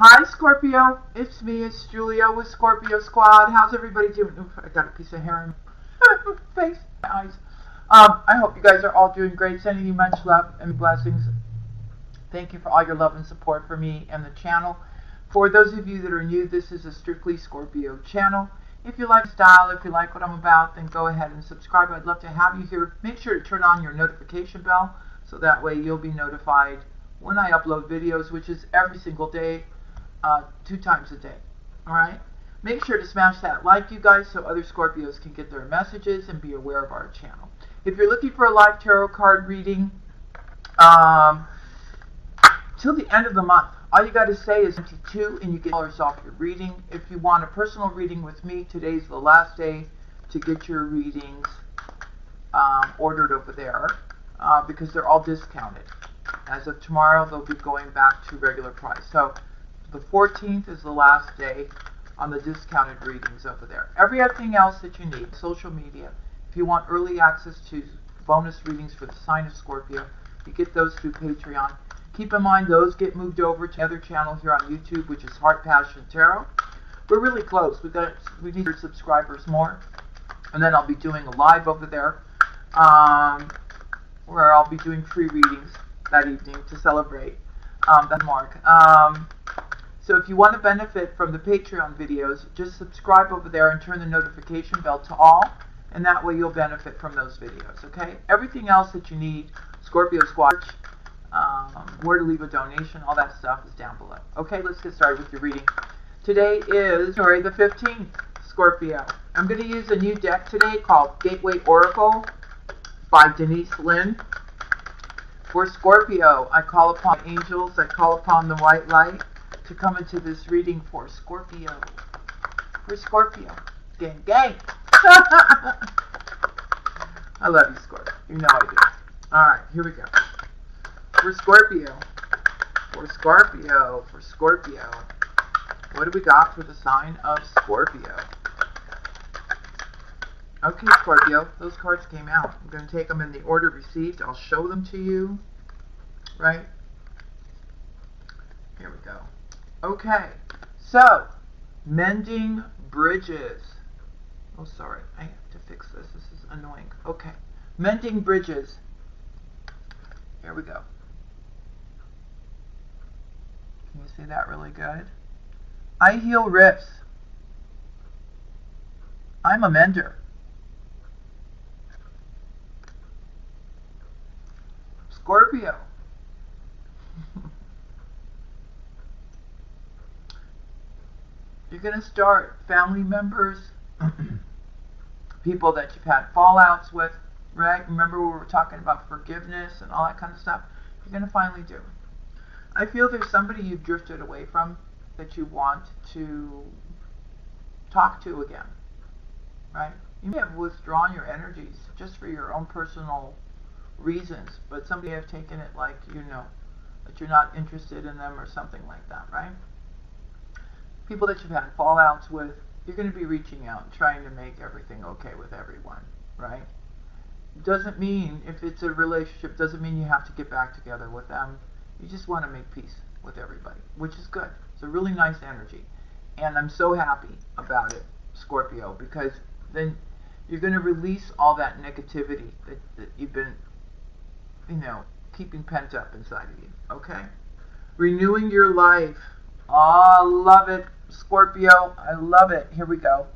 Hi Scorpio, it's me, it's Julia with Scorpio Squad. How's everybody doing? Oof, I got a piece of hair in my face, my eyes. I hope you guys are all doing great. Sending you much love and blessings. Thank you for all your love and support for me and the channel. For those of you that are new, this is a strictly Scorpio channel. If you like style, if you like what I'm about, then go ahead and subscribe. I'd love to have you here. Make sure to turn on your notification bell so that way you'll be notified when I upload videos, which is every single day. 2 times a day. Alright? Make sure to smash that like, you guys, so other Scorpios can get their messages and be aware of our channel. If you're looking for a live tarot card reading, till the end of the month, all you got to say is 22 and you get $2 off your reading. If you want a personal reading with me, today's the last day to get your readings ordered over there because they're all discounted. As of tomorrow, they'll be going back to regular price. So the 14th is the last day on the discounted readings over there. Everything else that you need, social media, if you want early access to bonus readings for the sign of Scorpio, you get those through Patreon. Keep in mind, those get moved over to another channel here on YouTube, which is Heart Passion Tarot. We're really close. We need subscribers more. And then I'll be doing a live over there where I'll be doing free readings that evening to celebrate that mark. So if you want to benefit from the Patreon videos, just subscribe over there and turn the notification bell to all, and that way you'll benefit from those videos, okay? Everything else that you need, Scorpio Squad, where to leave a donation, all that stuff is down below. Okay, let's get started with your reading. Today is January the 15th, Scorpio. I'm going to use a new deck today called Gateway Oracle by Denise Lynn. For Scorpio, I call upon angels, I call upon the white light to come into this reading for Scorpio. For Scorpio. Gang, gang. I love you, Scorpio. You know I do. Alright, here we go. For Scorpio. For Scorpio. For Scorpio. What do we got for the sign of Scorpio? Okay, Scorpio. Those cards came out. I'm going to take them in the order received. I'll show them to you. Right? Here we go. Okay, so, mending bridges. Oh, sorry, I have to fix this. This is annoying. Okay, mending bridges. Here we go. Can you see that really good? I heal rifts. I'm a mender. Scorpio. You're going to start family members, people that you've had fallouts with, right? Remember we were talking about forgiveness and all that kind of stuff? You're going to finally do. I feel there's somebody you've drifted away from that you want to talk to again, right? You may have withdrawn your energies just for your own personal reasons, but somebody have taken it like, you know, that you're not interested in them or something like that, right? People that you've had fallouts with, you're going to be reaching out and trying to make everything okay with everyone, right? Doesn't mean, if it's a relationship, doesn't mean you have to get back together with them. You just want to make peace with everybody, which is good. It's a really nice energy. And I'm so happy about it, Scorpio, because then you're going to release all that negativity that you've been, you know, keeping pent up inside of you, okay? Renewing your life. Oh, I love it, Scorpio. I love it. Here we go.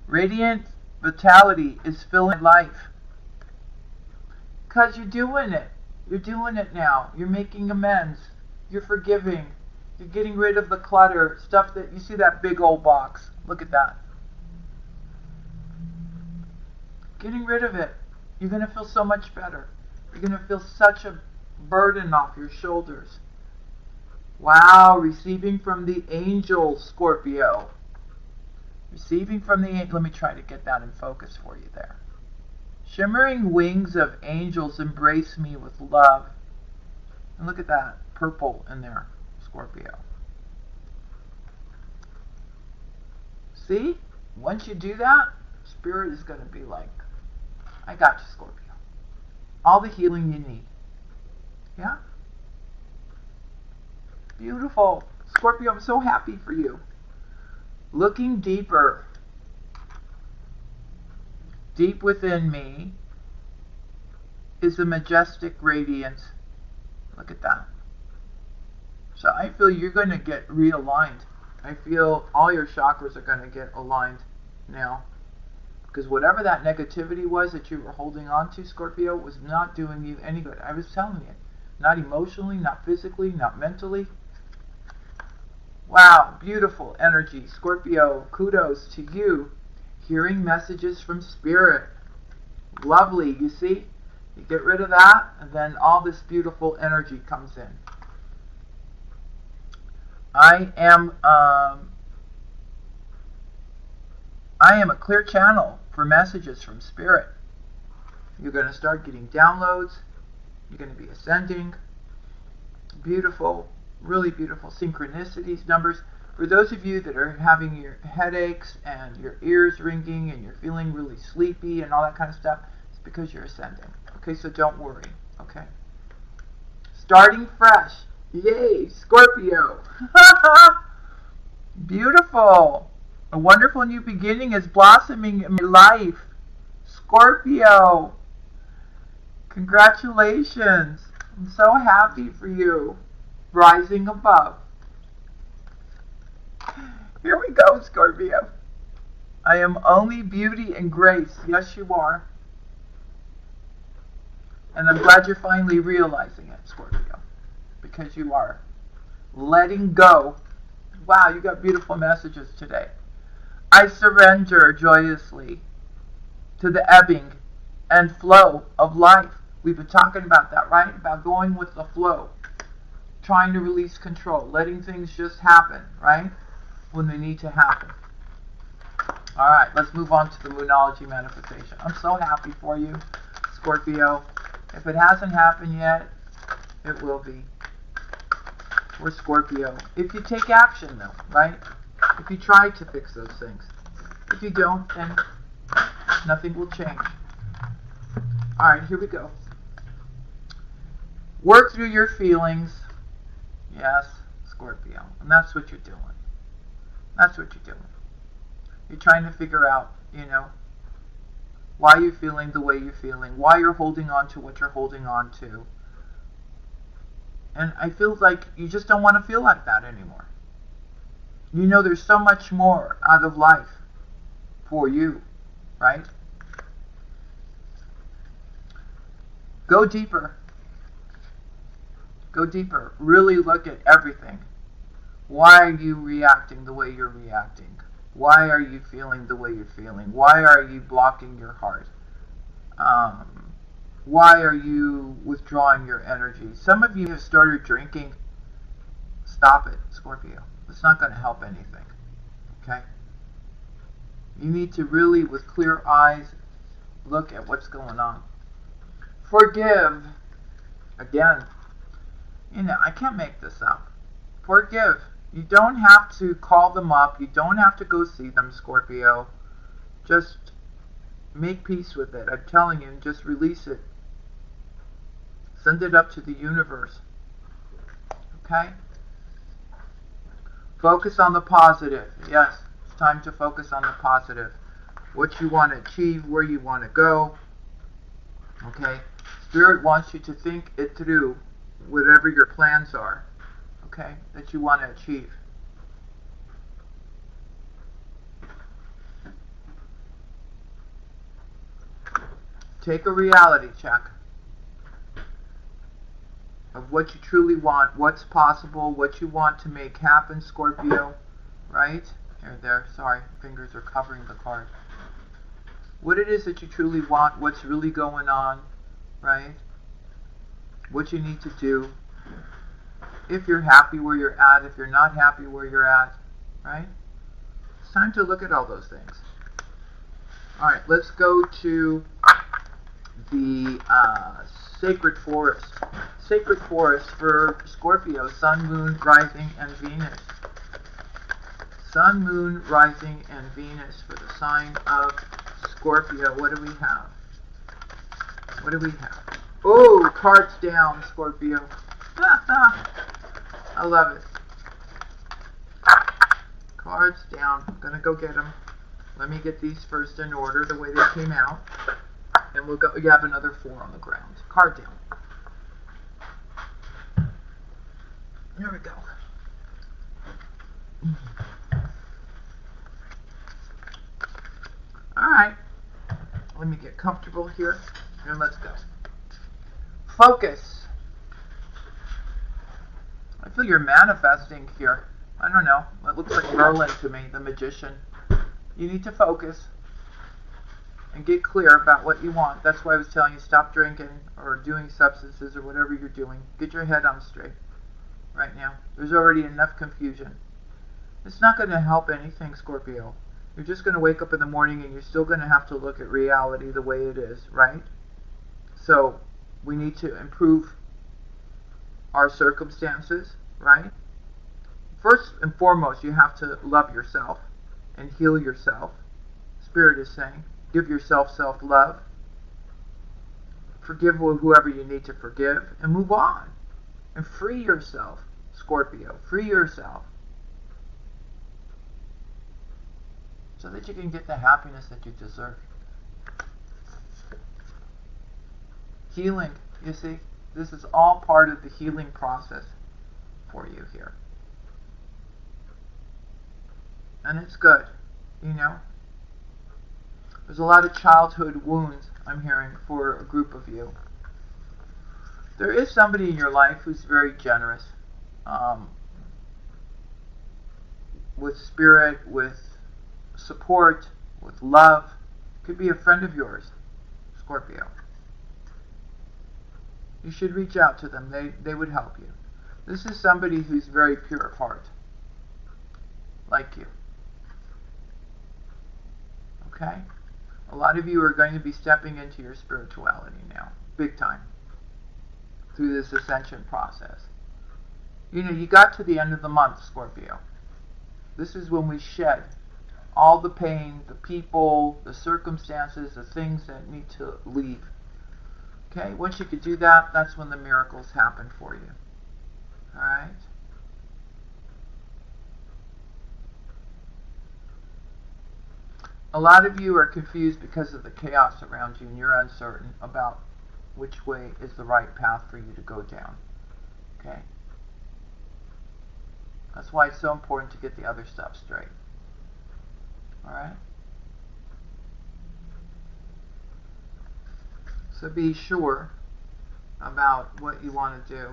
Radiant vitality is filling life. Because you're doing it. You're doing it now. You're making amends. You're forgiving. You're getting rid of the clutter. Stuff that, you see that big old box. Look at that. Getting rid of it. You're going to feel so much better. You're going to feel such a burden off your shoulders. Wow, receiving from the angels, Scorpio. Receiving from the angels. Let me try to get that in focus for you there. Shimmering wings of angels embrace me with love. And look at that, purple in there, Scorpio. See? Once you do that, Spirit is going to be like, I got you, Scorpio. All the healing you need. Yeah? Beautiful. Scorpio, I'm so happy for you. Looking deeper. Deep within me is a majestic radiance. Look at that. So I feel you're going to get realigned. I feel all your chakras are going to get aligned now. Because whatever that negativity was that you were holding on to, Scorpio, was not doing you any good. I was telling you. Not emotionally, not physically, not mentally. Wow, beautiful energy. Scorpio, kudos to you. Hearing messages from Spirit. Lovely, you see? You get rid of that, and then all this beautiful energy comes in. I am a clear channel for messages from Spirit. You're going to start getting downloads. You're going to be ascending. Beautiful, really beautiful synchronicities, numbers. For those of you that are having your headaches and your ears ringing and you're feeling really sleepy and all that kind of stuff, it's because you're ascending. Okay, so don't worry. Okay. Starting fresh. Yay, Scorpio. Beautiful. A wonderful new beginning is blossoming in my life. Scorpio. Congratulations. I'm so happy for you. Rising above. Here we go, Scorpio. I am only beauty and grace. Yes, you are. And I'm glad you're finally realizing it, Scorpio. Because you are letting go. Wow, you got beautiful messages today. I surrender joyously to the ebbing and flow of life. We've been talking about that, right? About going with the flow. Trying to release control. Letting things just happen, right? When they need to happen. Alright, let's move on to the Moonology manifestation. I'm so happy for you, Scorpio. If it hasn't happened yet, it will be. We're Scorpio. If you take action, though, right? If you try to fix those things. If you don't, then nothing will change. Alright, here we go. Work through your feelings. Yes, Scorpio. And that's what you're doing. That's what you're doing. You're trying to figure out, why you're feeling the way you're feeling. Why you're holding on to what you're holding on to. And I feel like you just don't want to feel like that anymore. There's so much more out of life for you, right? Go deeper. Go deeper. Really look at everything. Why are you reacting the way you're reacting? Why are you feeling the way you're feeling? Why are you blocking your heart? Why are you withdrawing your energy? Some of you have started drinking. Stop it, Scorpio. It's not going to help anything. Okay? You need to really, with clear eyes, look at what's going on. Forgive. Again, I can't make this up. Forgive. You don't have to call them up. You don't have to go see them, Scorpio. Just make peace with it. I'm telling you, just release it. Send it up to the universe. Okay? Focus on the positive. Yes, it's time to focus on the positive. What you want to achieve, where you want to go. Okay? Spirit wants you to think it through, whatever your plans are. Okay? That you want to achieve. Take a reality check of what you truly want, what's possible, what you want to make happen, Scorpio, right? There, sorry, fingers are covering the card. What it is that you truly want, what's really going on, right? What you need to do. If you're happy where you're at, if you're not happy where you're at, right? It's time to look at all those things. Alright, let's go to the sacred forest. Sacred forest for Scorpio, Sun, Moon, Rising, and Venus. Sun, Moon, Rising, and Venus for the sign of Scorpio. What do we have? What do we have? Oh, cards down, Scorpio. I love it. Cards down. I'm going to go get them. Let me get these first in order, the way they came out. And we'll go. You have another 4 on the ground. Card down. There we go. Alright. Let me get comfortable here. And let's go. Focus. I feel you're manifesting here. I don't know. It looks like Merlin to me, the magician. You need to focus and get clear about what you want. That's why I was telling you, stop drinking or doing substances or whatever you're doing. Get your head on straight right now. There's already enough confusion. It's not going to help anything, Scorpio. You're just going to wake up in the morning and you're still going to have to look at reality the way it is, right? So we need to improve our circumstances, right? First and foremost, you have to love yourself and heal yourself. Spirit is saying, give yourself self-love. Forgive whoever you need to forgive and move on. And free yourself, Scorpio. Free yourself. So that you can get the happiness that you deserve. Healing, you see, this is all part of the healing process for you here. And it's good, you know. There's a lot of childhood wounds, I'm hearing, for a group of you. There is somebody in your life who's very generous. With spirit, with support, with love. Could be a friend of yours, Scorpio. You should reach out to them. They would help you. This is somebody who's very pure of heart, like you. Okay? A lot of you are going to be stepping into your spirituality now, big time, through this ascension process. You know, you got to the end of the month, Scorpio. This is when we shed all the pain, the people, the circumstances, the things that need to leave. Okay? Once you could do that, that's when the miracles happen for you. Alright? A lot of you are confused because of the chaos around you, and you're uncertain about which way is the right path for you to go down. Okay? That's why it's so important to get the other stuff straight. Alright? So be sure about what you want to do.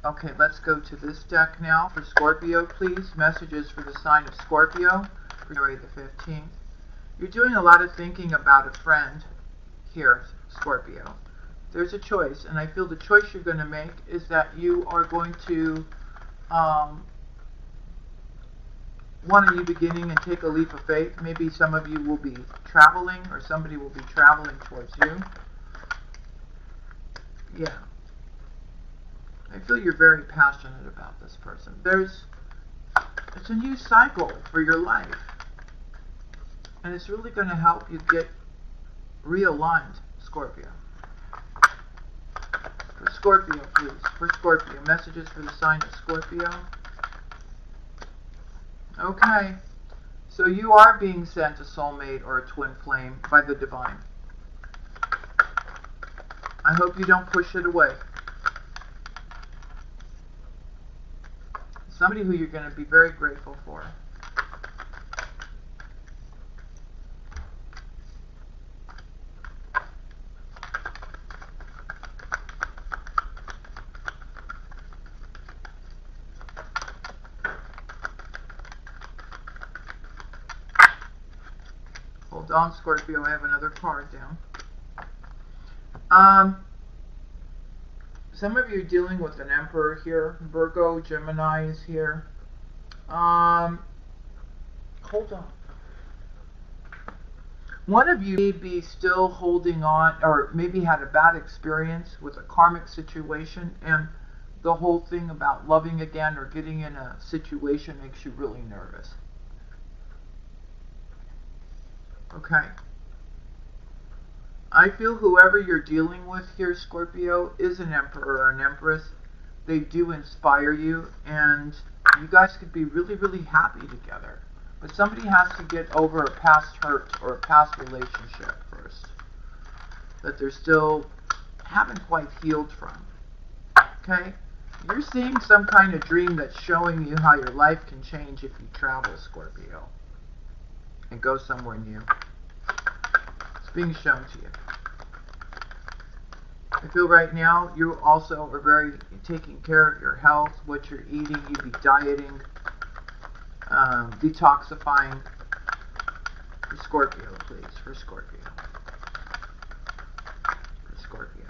Okay, let's go to this deck now for Scorpio, please. Messages for the sign of Scorpio for January the 15th. You're doing a lot of thinking about a friend here, Scorpio. There's a choice, and I feel the choice you're going to make is that you are going to want a new beginning and take a leap of faith. Maybe some of you will be traveling, or somebody will be traveling towards you. Yeah. I feel you're very passionate about this person. It's a new cycle for your life. And it's really going to help you get realigned, Scorpio. For Scorpio, please. For Scorpio. Messages for the sign of Scorpio. Okay. So you are being sent a soulmate or a twin flame by the divine. I hope you don't push it away. Somebody who you're going to be very grateful for. Hold on, Scorpio. I have another card down. Some of you are dealing with an emperor here. Virgo, Gemini is here. Hold on. One of you may be still holding on, or maybe had a bad experience with a karmic situation, and the whole thing about loving again or getting in a situation makes you really nervous. Okay. I feel whoever you're dealing with here, Scorpio, is an emperor or an empress. they do inspire you, and you guys could be really, really happy together. But somebody has to get over a past hurt or a past relationship first that they're still haven't quite healed from. Okay? You're seeing some kind of dream that's showing you how your life can change if you travel, Scorpio, and go somewhere new. It's being shown to you. I feel right now you also are very taking care of your health, what you're eating. You'd be dieting, detoxifying. For Scorpio, please. For Scorpio. For Scorpio.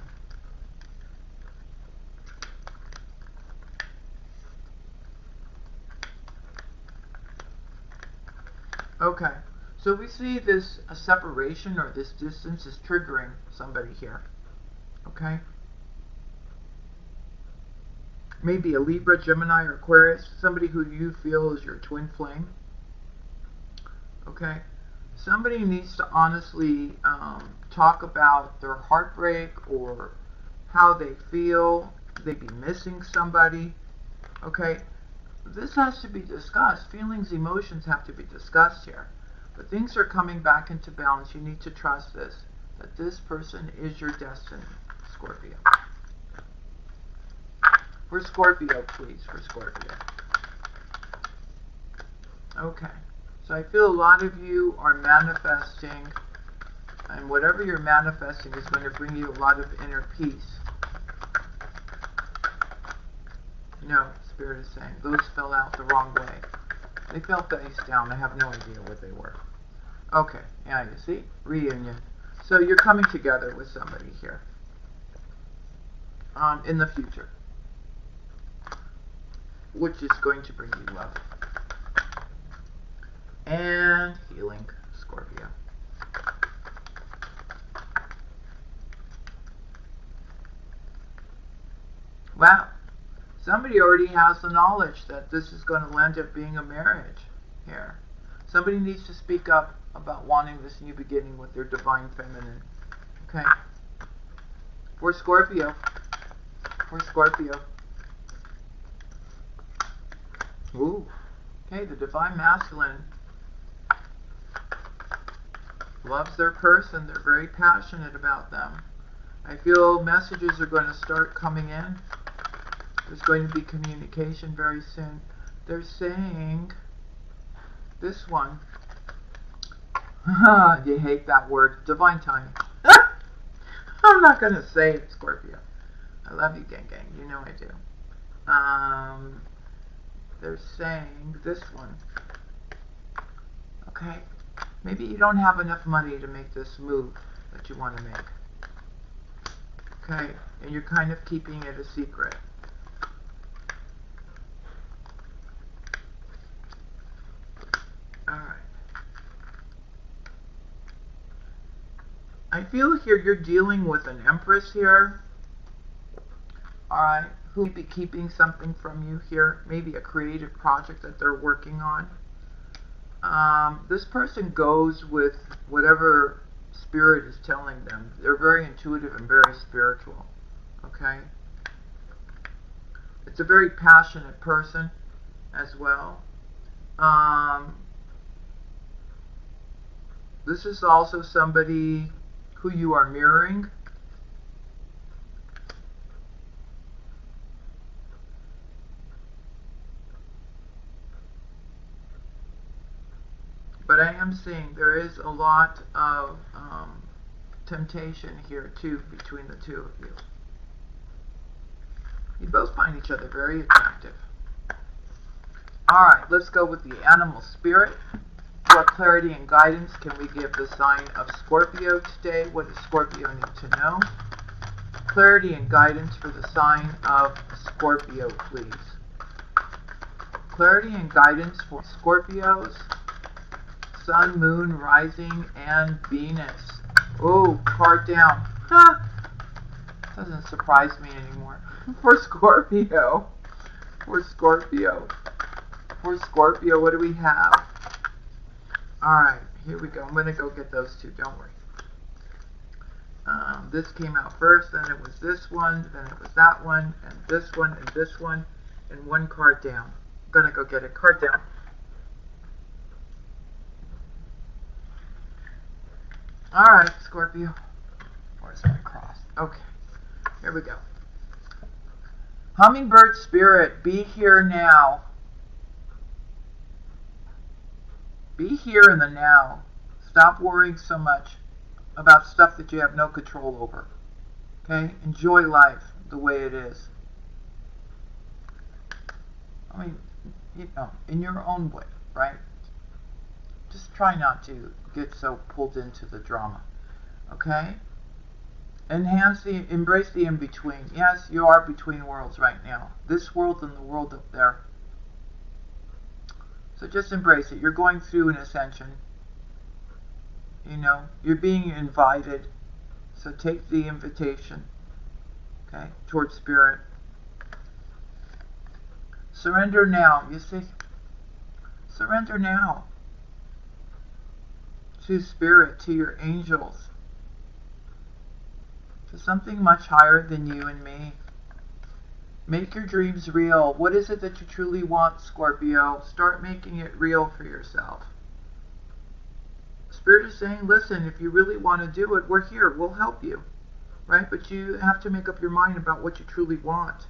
Okay, so we see this a separation or this distance is triggering somebody here. Okay? Maybe a Libra, Gemini, or Aquarius, somebody who you feel is your twin flame. Okay? Somebody needs to honestly talk about their heartbreak or how they feel. They be missing somebody. Okay? This has to be discussed. Feelings, emotions have to be discussed here. But things are coming back into balance. You need to trust this, that this person is your destiny, Scorpio. For Scorpio, please. For Scorpio. Okay. So I feel a lot of you are manifesting, and whatever you're manifesting is going to bring you a lot of inner peace. No, Spirit is saying those fell out the wrong way. They fell face down. I have no idea what they were. Okay, yeah, you see? Reunion. So you're coming together with somebody here in the future, which is going to bring you love and healing, Scorpio. Wow. Somebody already has the knowledge that this is going to end up being a marriage here. Somebody needs to speak up about wanting this new beginning with their divine feminine. Okay? For Scorpio. For Scorpio. Ooh. Okay, the divine masculine loves their person. They're very passionate about them. I feel messages are going to start coming in. There's going to be communication very soon. They're saying this one. You hate that word. Divine timing. I'm not going to say it, Scorpio. I love you, gang. You know I do. They're saying this one. Okay. Maybe you don't have enough money to make this move that you want to make. Okay. And you're kind of keeping it a secret. Alright. I feel here you're dealing with an Empress here. Alright. Who may be keeping something from you here. Maybe a creative project that they're working on. This person goes with whatever spirit is telling them. They're very intuitive and very spiritual. Okay? It's a very passionate person as well. This is also somebody who you are mirroring. But I am seeing there is a lot of temptation here too between the two of you. You both find each other very attractive. Alright, let's go with the animal spirit. What clarity and guidance can we give the sign of Scorpio today? What does Scorpio need to know? Clarity and guidance for the sign of Scorpio, please. Clarity and guidance for Scorpios. Sun, Moon, Rising, and Venus. Oh, card down. Doesn't surprise me anymore. For Scorpio. For Scorpio. For Scorpio, what do we have? Alright, here we go. I'm going to go get those two. Don't worry. This came out first, then it was this one, then it was that one, and this one, and one card down. I'm going to go get a card down. Alright, Scorpio. Where's my cross? Okay, here we go. Hummingbird spirit, be here now. Be here in the now. Stop worrying so much about stuff that you have no control over. Okay? Enjoy life the way it is. I mean, you know, in your own way, right? Just try not to get so pulled into the drama. Okay? Embrace the in-between. Yes, you are between worlds right now. This world and the world up there. So just embrace it. You're going through an ascension. You know, you're being invited. So take the invitation, okay, towards spirit. Surrender now, you see? Surrender now to spirit, to your angels, to something much higher than you and me. Make your dreams real. What is it that you truly want, Scorpio? Start making it real for yourself. Spirit is saying, listen, if you really want to do it, we're here. We'll help you. Right? But you have to make up your mind about what you truly want.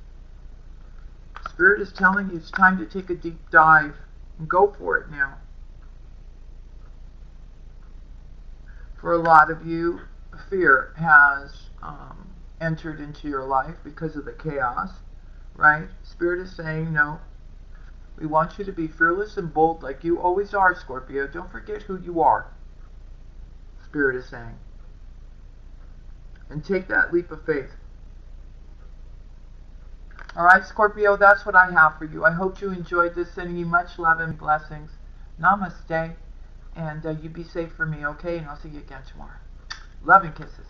Spirit is telling you it's time to take a deep dive and go for it now. For a lot of you, fear has entered into your life because of the chaos. Right? Spirit is saying, no, we want you to be fearless and bold like you always are, Scorpio. Don't forget who you are. Spirit is saying. And take that leap of faith. Alright, Scorpio, that's what I have for you. I hope you enjoyed this. Sending you much love and blessings. Namaste. And you be safe for me, okay? And I'll see you again tomorrow. Love and kisses.